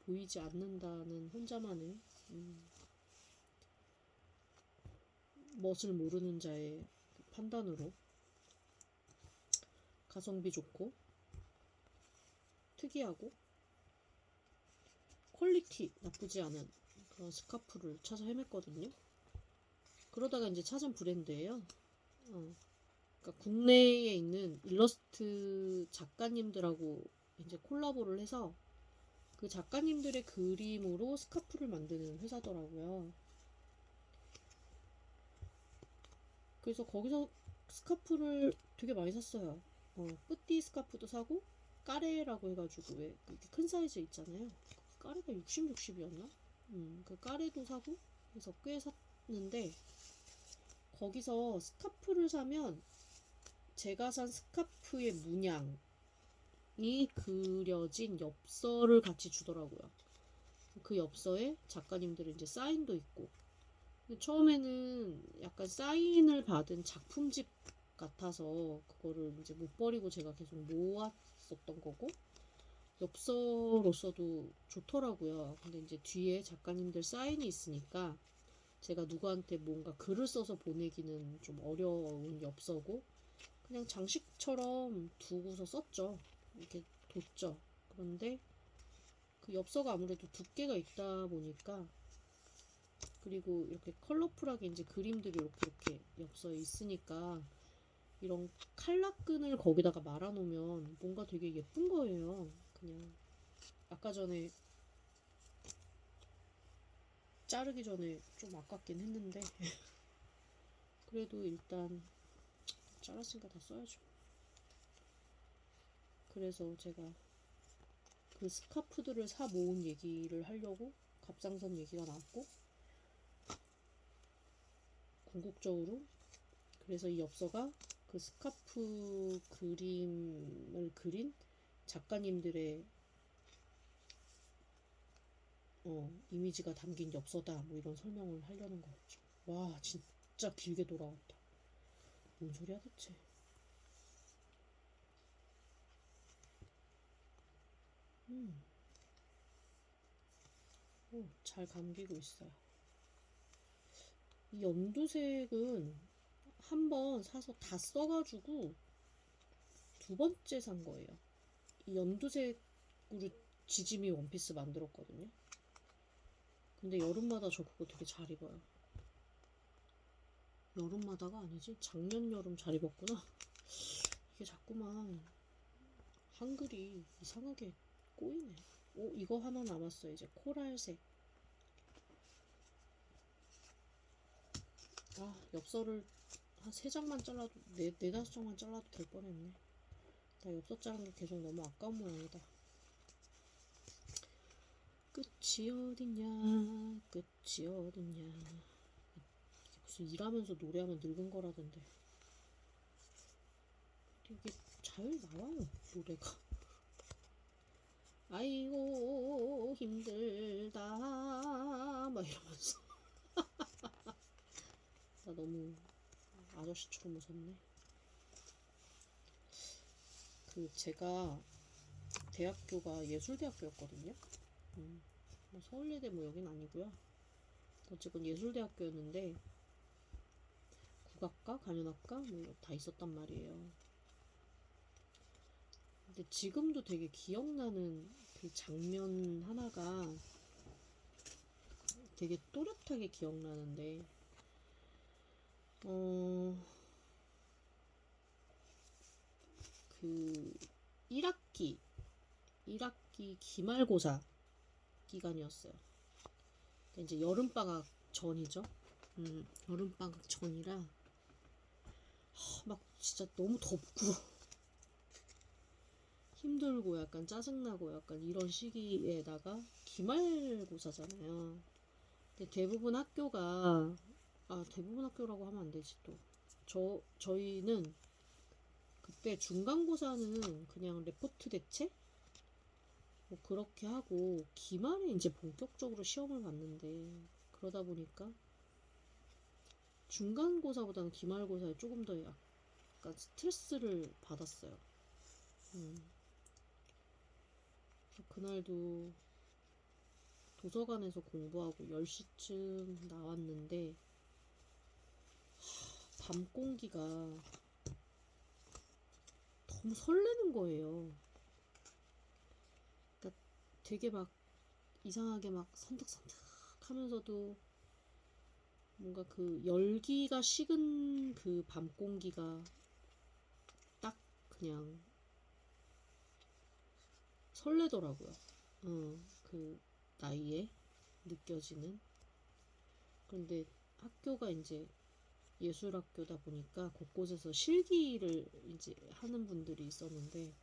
보이지 않는다는 혼자만의 멋을 모르는 자의 판단으로 가성비 좋고 특이하고 퀄리티 나쁘지 않은 그런 스카프를 찾아 헤맸거든요. 그러다가 이제 찾은 브랜드예요. 그러니까 국내에 있는 일러스트 작가님들하고 이제 콜라보를 해서 그 작가님들의 그림으로 스카프를 만드는 회사더라고요. 그래서 거기서 스카프를 되게 많이 샀어요. 뿌띠 스카프도 사고 까레라고 해가지고 왜 이렇게 큰 사이즈 있잖아요. 까레가 60이었나? 그 까레도 사고 그래서 꽤 샀는데 거기서 스카프를 사면 제가 산 스카프의 문양이 그려진 엽서를 같이 주더라고요. 그 엽서에 작가님들은 이제 사인도 있고 처음에는 약간 사인을 받은 작품집 같아서 그거를 이제 못 버리고 제가 계속 모았었던 거고 엽서로서도 좋더라고요. 근데 이제 뒤에 작가님들 사인이 있으니까 제가 누구한테 뭔가 글을 써서 보내기는 좀 어려운 엽서고 그냥 장식처럼 두고서 썼죠. 이렇게 뒀죠. 그런데 그 엽서가 아무래도 두께가 있다 보니까 그리고 이렇게 컬러풀하게 이제 그림들이 이렇게 엽서에 있으니까 이런 칼라끈을 거기다가 말아놓으면 뭔가 되게 예쁜 거예요. 그냥 아까 전에 자르기 전에 좀 아깝긴 했는데 그래도 일단 잘랐으니까 다 써야죠. 그래서 제가 그 스카프들을 사 모은 얘기를 하려고 갑상선 얘기가 나왔고 궁극적으로 그래서 이 엽서가 그 스카프 그림을 그린 작가님들의 이미지가 담긴 엽서다 뭐 이런 설명을 하려는 거였죠. 와 진짜 길게 돌아왔다. 뭔 소리야 대체. 잘 감기고 있어요. 이 연두색은 한 번 사서 다 써가지고 두 번째 산 거예요. 이 연두색으로 지짐이 원피스 만들었거든요. 근데 여름마다 저 그거 되게 잘 입어요. 여름마다가 아니지 작년 여름 잘 입었구나. 이게 자꾸만 한글이 이상하게 꼬이네. 이거 하나 남았어. 이제 코랄색. 엽서를 한 3장만 잘라도 4-5장만 잘라도 될 뻔했네. 나 엽서 자른 게 계속 너무 아까운 모양이다. 끝이 어딨냐 끝이 어딨냐. 무슨 일하면서 노래하면 늙은 거라던데 이게 잘 나와요 노래가. 아이고 힘들다 막 이러면서 나 너무 아저씨처럼 웃었네. 그 제가 대학교가 예술대학교였거든요. 뭐 서울예대 뭐 여긴 아니고요. 어쨌건 예술대학교였는데 국악과 간현악과 뭐 다 있었단 말이에요. 근데 지금도 되게 기억나는 그 장면 하나가 되게 또렷하게 기억나는데 그 1학기 기말고사 기간이었어요. 그러니까 이제 여름방학 전이죠. 여름방학 전이라 막 진짜 너무 덥고 힘들고 약간 짜증나고 약간 이런 시기에다가 기말고사잖아요. 근데 대부분 학교가 대부분 학교라고 하면 안 되지 또. 저희는 그때 중간고사는 그냥 레포트 대체? 뭐 그렇게 하고 기말에 이제 본격적으로 시험을 봤는데 그러다 보니까 중간고사보다는 기말고사에 조금 더 약간 스트레스를 받았어요. 그날도 도서관에서 공부하고 10시쯤 나왔는데 밤 공기가 너무 설레는 거예요. 그러니까 되게 막 이상하게 막 선득선득 하면서도 뭔가 그 열기가 식은 그 밤 공기가 딱 그냥 설레더라고요. 그 나이에 느껴지는. 그런데 학교가 이제 예술학교다 보니까 곳곳에서 실기를 이제 하는 분들이 있었는데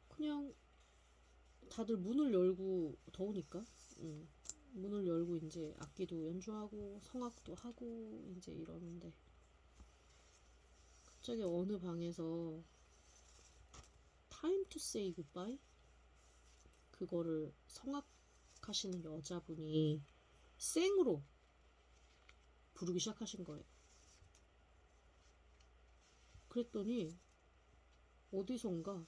그냥 다들 문을 열고 더우니까 문을 열고 이제 악기도 연주하고 성악도 하고 이제 이러는데 갑자기 어느 방에서 Time to Say Goodbye 그거를 성악하시는 여자분이 생으로 부르기 시작하신 거예요. 그랬더니 어디선가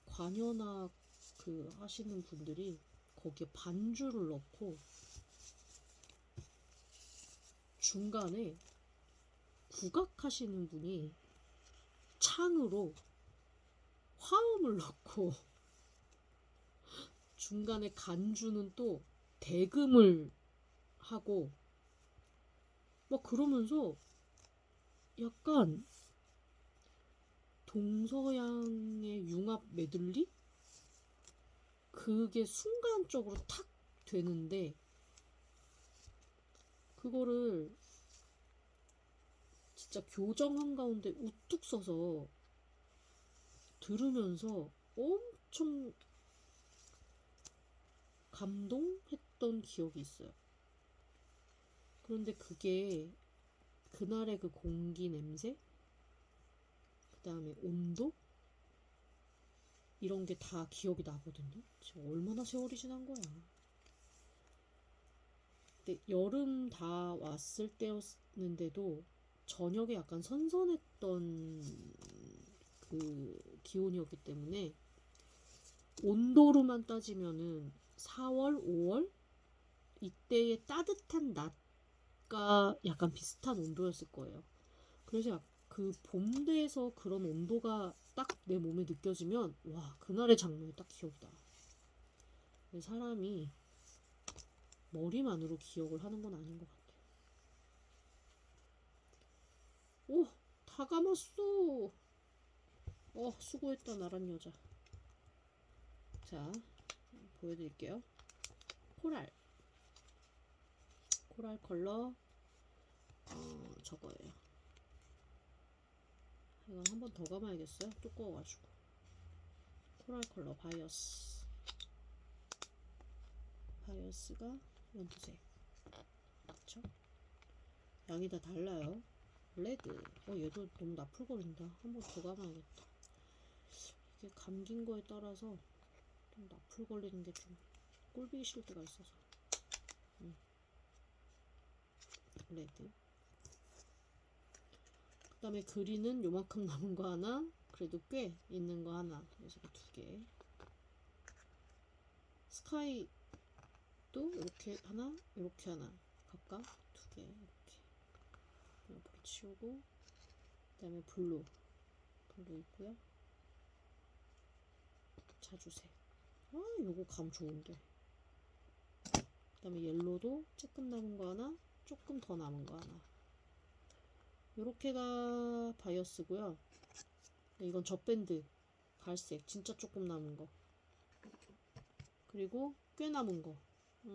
관현악 그 하시는 분들이 거기에 반주를 넣고 중간에 국악하시는 분이 창으로 화음을 넣고 중간에 간주는 또 대금을 하고 막 그러면서 약간 동서양의 융합 메들리? 그게 순간적으로 탁 되는데 그거를 진짜 교정 한가운데 우뚝 서서 들으면서 엄청 감동했던 기억이 있어요. 그런데 그게 그날의 그 공기 냄새, 그 다음에 온도 이런 게 다 기억이 나거든요. 지금 얼마나 세월이 지난 거야. 근데 여름 다 왔을 때였는데도 저녁에 약간 선선했던 그 기온이었기 때문에 온도로만 따지면은 4월, 5월 이때의 따뜻한 낮과 약간 비슷한 온도였을 거예요. 그래서 그 봄대에서 그런 온도가 딱 내 몸에 느껴지면 와 그날의 장면이 딱 기억이 나. 사람이 머리만으로 기억을 하는 건 아닌 것 같아요. 오, 다 감았어. 수고했다 나란 여자. 자, 보여드릴게요. 코랄 컬러 저거예요. 이건 한 번 더 감아야겠어요. 두꺼워가지고. 코랄 컬러 바이어스가 연두색. 그쵸? 양이 다 달라요. 레드. 얘도 너무 나풀거린다. 한 번 더 감아야겠다. 이게 감긴 거에 따라서 좀 나풀거리는 게 좀 꼴보기 싫을 때가 있어서. 레드. 그 다음에 그린은 요만큼 남은 거 하나, 그래도 꽤 있는 거 하나. 그래서 2개. 스카이도 이렇게 하나, 이렇게 하나. 각각 2개. 이렇게. 옆으로 치우고. 그 다음에 블루 있고요. 자주색. 요거 감 좋은데. 그 다음에 옐로도 조금 남은 거 하나, 조금 더 남은 거 하나. 요렇게가 바이어스고요. 이건 젖밴드 갈색 진짜 조금 남은 거. 그리고 꽤 남은 거.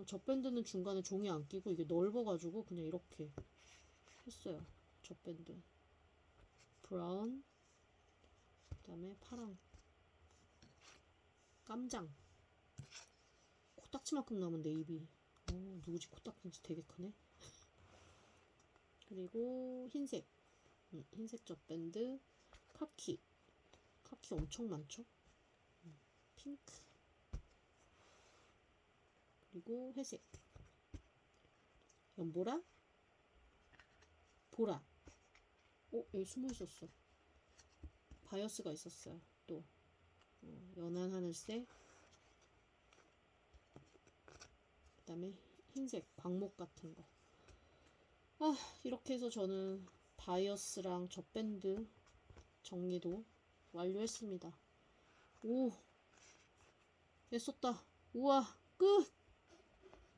젖밴드는 중간에 종이 안 끼고 이게 넓어가지고 그냥 이렇게 했어요. 젖밴드. 브라운. 그 다음에 파랑. 깜장. 코딱지만큼 남은 네이비. 누구지? 코딱지인지 되게 크네. 그리고 흰색, 흰색 젖밴드, 카키 엄청 많죠? 핑크, 그리고 회색, 연보라, 보라. 여기 숨어 있었어. 바이어스가 있었어요. 또 연한 하늘색, 그 다음에 흰색 광목 같은 거. 이렇게 해서 저는 바이어스랑 젖밴드 정리도 완료했습니다. 오, 애썼다. 우와, 끝!